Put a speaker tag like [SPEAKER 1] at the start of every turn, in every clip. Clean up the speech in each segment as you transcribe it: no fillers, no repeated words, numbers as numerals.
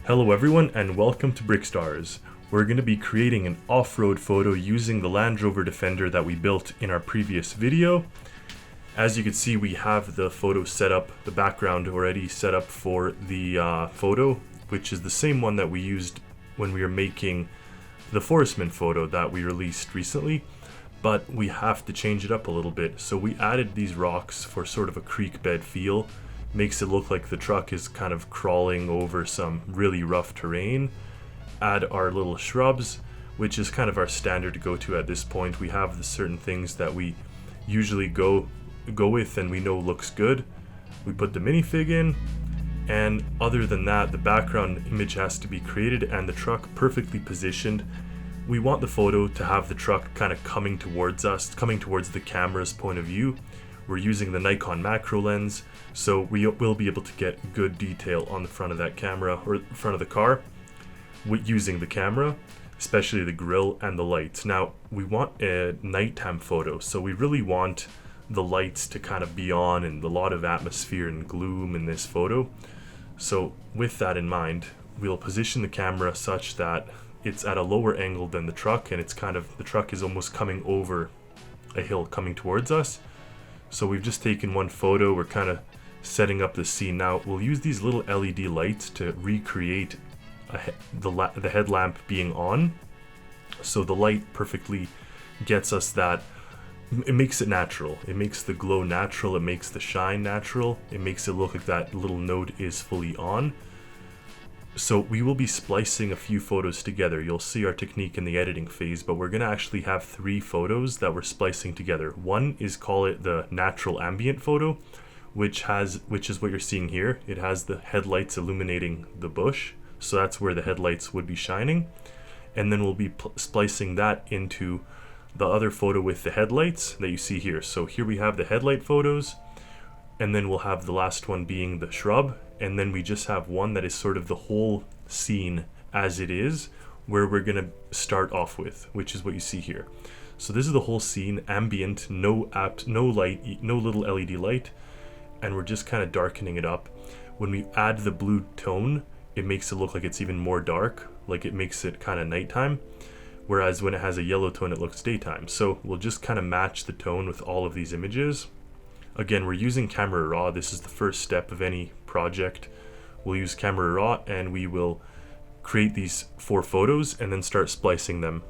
[SPEAKER 1] Hello everyone and welcome to Brickstars. We're going to be creating an off-road photo using the Land Rover Defender that we built in our previous video. As you can see, we have the photo set up, the background already set up for the photo, which is the same one that we used when we were making the Forestman photo that we released recently, but we have to change it up a little bit. So we added these rocks for sort of a creek bed feel. Makes it look like the truck is kind of crawling over some really rough terrain. Add our little shrubs, which is kind of our standard to go to at this point. We have the certain things that we usually go with and we know looks good. We put the minifig in, and other than that, the background image has to be created and the truck perfectly positioned. We want the photo to have the truck kind of coming towards us, coming towards the camera's point of view. We're using the Nikon macro lens, so we will be able to get good detail on the front of that camera, or front of the car, using the camera, especially the grille and the lights. Now, we want a nighttime photo, so we really want the lights to kind of be on and a lot of atmosphere and gloom in this photo. So with that in mind, we'll position the camera such that it's at a lower angle than the truck, and it's kind of, the truck is almost coming over a hill coming towards us. So we've just taken one photo, we're kind of setting up the scene. Now we'll use these little LED lights to recreate the headlamp being on. So the light perfectly gets us that, it makes it natural. It makes the glow natural, it makes the shine natural, it makes it look like that little node is fully on. So we will be splicing a few photos together. You'll see our technique in the editing phase, but we're going to actually have 3 photos that we're splicing together. One is, call it the natural ambient photo, which is what you're seeing here. It has the headlights illuminating the bush, so that's where the headlights would be shining. And then we'll be splicing that into the other photo with the headlights that you see here. So here we have the headlight photos, and then we'll have the last one being the shrub, and then we just have one that is sort of the whole scene as it is, where we're gonna start off with, which is what you see here. So this is the whole scene, ambient, no light, no little LED light, and we're just kind of darkening it up. When we add the blue tone, it makes it look like it's even more dark, like it makes it kind of nighttime, whereas when it has a yellow tone, it looks daytime. So we'll just kind of match the tone with all of these images. Again, we're using Camera Raw. This is the first step of any project. We'll use Camera Raw and we will create these 4 photos and then start splicing them.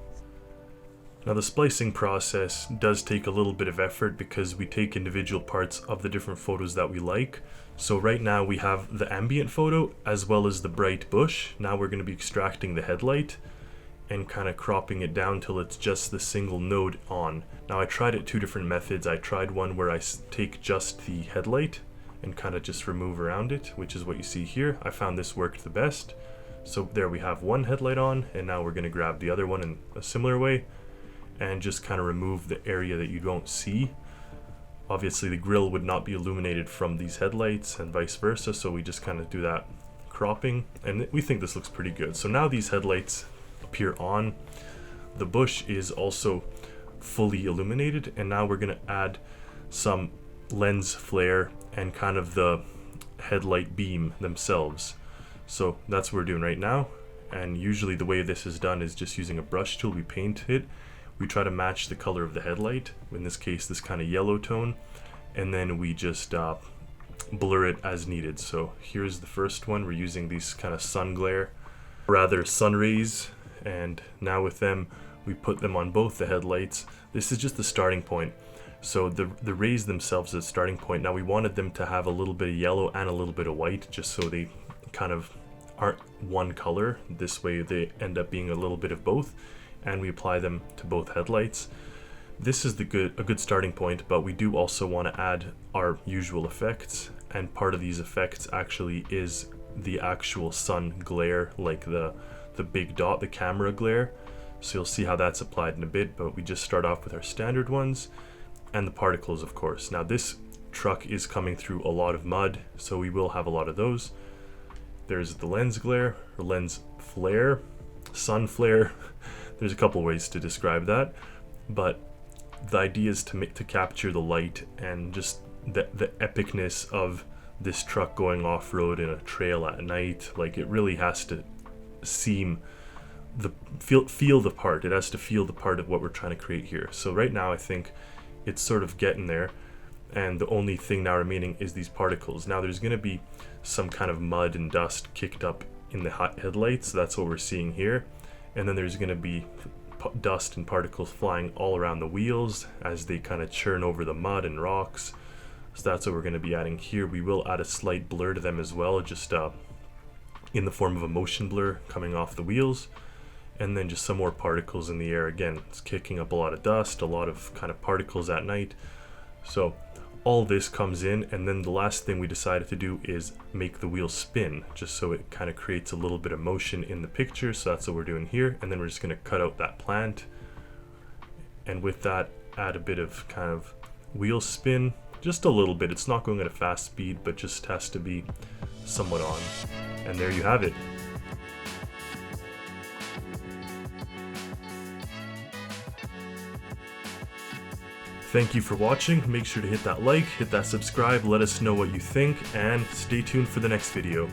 [SPEAKER 1] Now the splicing process does take a little bit of effort because we take individual parts of the different photos that we like. So right now we have the ambient photo as well as the bright bush. Now we're going to be extracting the headlight and kind of cropping it down till it's just the single node on. Now I tried it 2 different methods. I tried one where I take just the headlight and kind of just remove around it, which is what you see here. I found this worked the best. So there we have one headlight on, and now we're going to grab the other one in a similar way and just kind of remove the area that you don't see. Obviously the grille would not be illuminated from these headlights and vice versa, so we just kind of do that cropping, and we think this looks pretty good. So now these headlights appear on. The bush is also fully illuminated, and now we're going to add some lens flare and kind of the headlight beam themselves. So that's what we're doing right now, and usually the way this is done is just using a brush tool. We paint it, we try to match the color of the headlight, in this case this kind of yellow tone, and then we just blur it as needed. So here's the first one. We're using these kind of sun rays, and now with them we put them on both the headlights. This is just the starting point, so the rays themselves is the starting point. Now we wanted them to have a little bit of yellow and a little bit of white, just so they kind of aren't one color. This way they end up being a little bit of both, and we apply them to both headlights. This is a good starting point, but we do also want to add our usual effects, and part of these effects actually is the actual sun glare, like the big dot, the camera glare. So you'll see how that's applied in a bit, but we just start off with our standard ones and the particles, of course. Now this truck is coming through a lot of mud, so we will have a lot of those. There's the lens glare, or lens flare, sun flare. There's a couple ways to describe that, but the idea is to capture the light and just the epicness of this truck going off-road in a trail at night. Like, it really has to seem feel the part. It has to feel the part of what we're trying to create here. So right now I think it's sort of getting there, and the only thing now remaining is these particles. Now there's going to be some kind of mud and dust kicked up in the headlights, so that's what we're seeing here. And then there's going to be dust and particles flying all around the wheels as they kind of churn over the mud and rocks. So that's what we're going to be adding here. We will add a slight blur to them as well, just in the form of a motion blur coming off the wheels. And then just some more particles in the air. Again, it's kicking up a lot of dust, a lot of kind of particles at night. So all this comes in, and then the last thing we decided to do is make the wheel spin, just so it kind of creates a little bit of motion in the picture. So that's what we're doing here. And then we're just going to cut out that plant, and with that add a bit of kind of wheel spin, just a little bit. It's not going at a fast speed, but just has to be somewhat on. And there you have it. Thank you for watching. Make sure to hit that like, hit that subscribe, let us know what you think, and stay tuned for the next video.